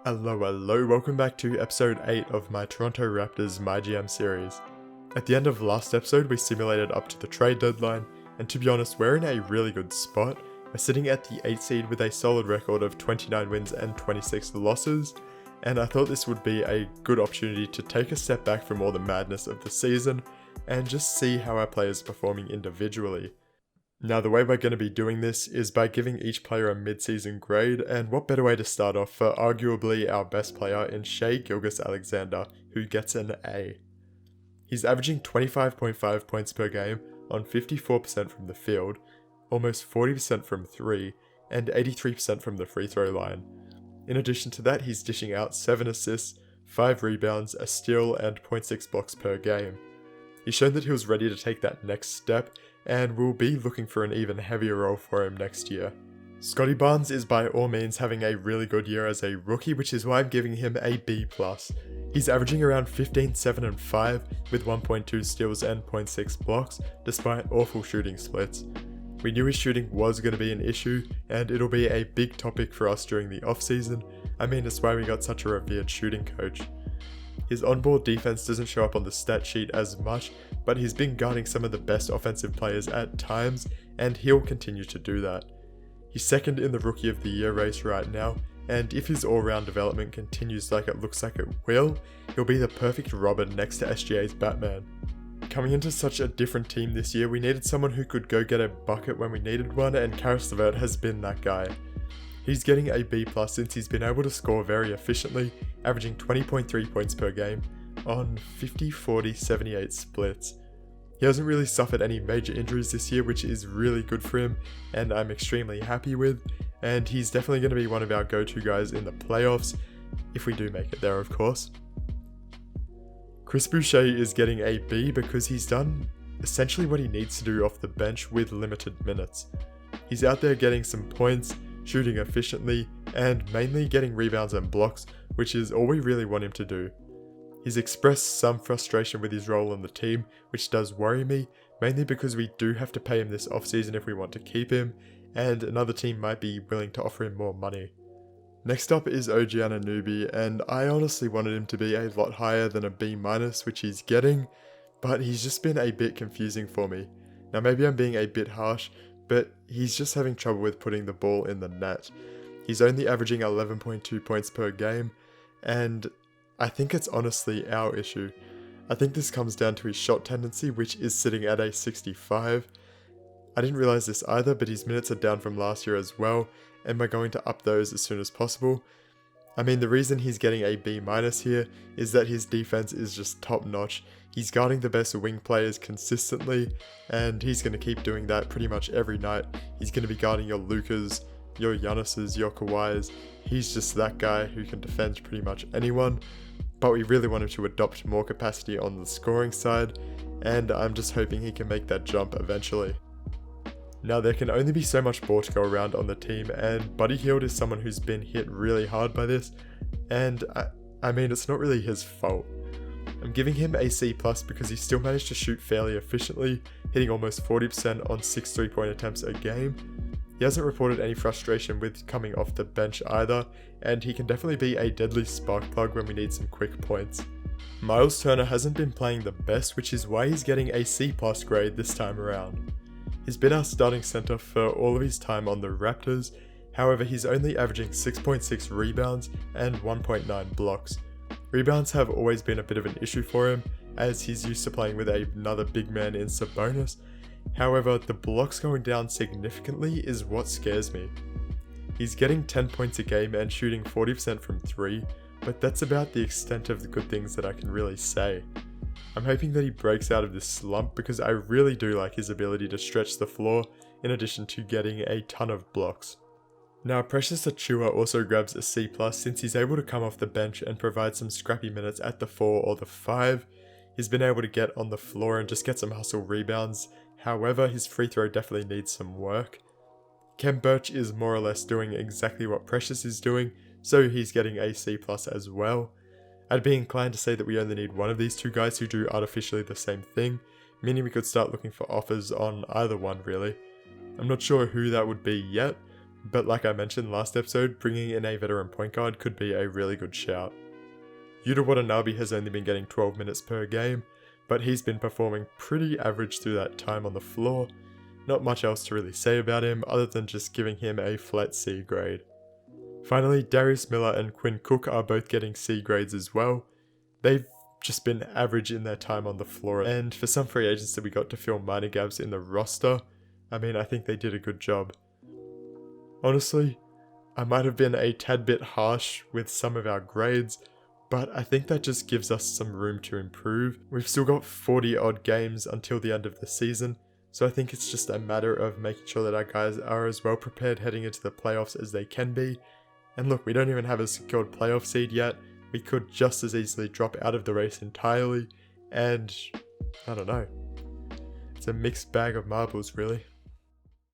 Hello, welcome back to episode 8 of my Toronto Raptors MyGM series. At the end of last episode we simulated up to the trade deadline, and to be honest we're in a really good spot. We're sitting at the 8th seed with a solid record of 29 wins and 26 losses, and I thought this would be a good opportunity to take a step back from all the madness of the season and just see how our players are performing individually. Now the way we're going to be doing this is by giving each player a mid-season grade, and what better way to start off for arguably our best player in Shai Gilgeous-Alexander, who gets an A. He's averaging 25.5 points per game on 54% from the field, almost 40% from 3, and 83% from the free throw line. In addition to that, he's dishing out 7 assists, 5 rebounds, a steal, and 0.6 blocks per game. He's shown that he was ready to take that next step, and we'll be looking for an even heavier role for him next year. Scottie Barnes is by all means having a really good year as a rookie, which is why I'm giving him a B+. He's averaging around 15, 7, and 5 with 1.2 steals and 0.6 blocks, despite awful shooting splits. We knew his shooting was going to be an issue, and it'll be a big topic for us during the off-season. I mean, that's why we got such a revered shooting coach. His on-ball defense doesn't show up on the stat sheet as much, but he's been guarding some of the best offensive players at times, and he'll continue to do that. He's second in the Rookie of the Year race right now, and if his all-round development continues like it looks like it will, he'll be the perfect Robin next to SGA's Batman. Coming into such a different team this year, we needed someone who could go get a bucket when we needed one, and Caris LeVert has been that guy. He's getting a B+ since he's been able to score very efficiently, averaging 20.3 points per game on 50, 40, 78 splits. He hasn't really suffered any major injuries this year, which is really good for him and I'm extremely happy with, and he's definitely going to be one of our go-to guys in the playoffs, if we do make it there of course. Boucher is getting a B because he's done essentially what he needs to do off the bench with limited minutes. He's out there getting some points, shooting efficiently, and mainly getting rebounds and blocks, which is all we really want him to do. He's expressed some frustration with his role on the team, which does worry me, mainly because we do have to pay him this offseason if we want to keep him, and another team might be willing to offer him more money. Next up is OG Anunoby, and I honestly wanted him to be a lot higher than a B-, which he's getting, but he's just been a bit confusing for me. Now maybe I'm being a bit harsh, but he's just having trouble with putting the ball in the net. He's only averaging 11.2 points per game, and I think it's honestly our issue. I think this comes down to his shot tendency, which is sitting at a 65. I didn't realize this either, but his minutes are down from last year as well, and we're going to up those as soon as possible. I mean, the reason he's getting a B- here is that his defense is just top notch. He's guarding the best wing players consistently, and he's going to keep doing that pretty much every night. He's going to be guarding your Lukas, your Giannis's, your Kawhis. He's just that guy who can defend pretty much anyone, but we really want him to adopt more capacity on the scoring side, and I'm just hoping he can make that jump eventually. Now there can only be so much ball to go around on the team, and Buddy Hield is someone who's been hit really hard by this, and I mean it's not really his fault. I'm giving him a C+ because he still managed to shoot fairly efficiently, hitting almost 40% on 6 3-point attempts a game. He hasn't reported any frustration with coming off the bench either, and he can definitely be a deadly spark plug when we need some quick points. Myles Turner hasn't been playing the best, which is why he's getting a C+ grade this time around. He's been our starting center for all of his time on the Raptors, however he's only averaging 6.6 rebounds and 1.9 blocks. Rebounds have always been a bit of an issue for him, as he's used to playing with another big man in Sabonis. However, the blocks going down significantly is what scares me. He's getting 10 points a game and shooting 40% from 3, but that's about the extent of the good things that I can really say. I'm hoping that he breaks out of this slump because I really do like his ability to stretch the floor in addition to getting a ton of blocks. Now Precious Achiuwa also grabs a C+ since he's able to come off the bench and provide some scrappy minutes at the 4 or the 5. He's been able to get on the floor and just get some hustle rebounds, however his free throw definitely needs some work. Khem Birch is more or less doing exactly what Precious is doing, so he's getting a C+ as well. I'd be inclined to say that we only need one of these two guys who do artificially the same thing, meaning we could start looking for offers on either one really. I'm not sure who that would be yet, but like I mentioned last episode, bringing in a veteran point guard could be a really good shout. Yuta Watanbe has only been getting 12 minutes per game, but he's been performing pretty average through that time on the floor. Not much else to really say about him other than just giving him a flat C grade. Finally, Darius Miller and Quinn Cook are both getting C grades as well. They've just been average in their time on the floor, and for some free agents that we got to fill minor gaps in the roster, I think they did a good job. Honestly, I might have been a tad bit harsh with some of our grades, but I think that just gives us some room to improve. We've still got 40 odd games until the end of the season, so I think it's just a matter of making sure that our guys are as well prepared heading into the playoffs as they can be. And look, we don't even have a secured playoff seed yet. We could just as easily drop out of the race entirely, and I don't know. It's a mixed bag of marbles, really.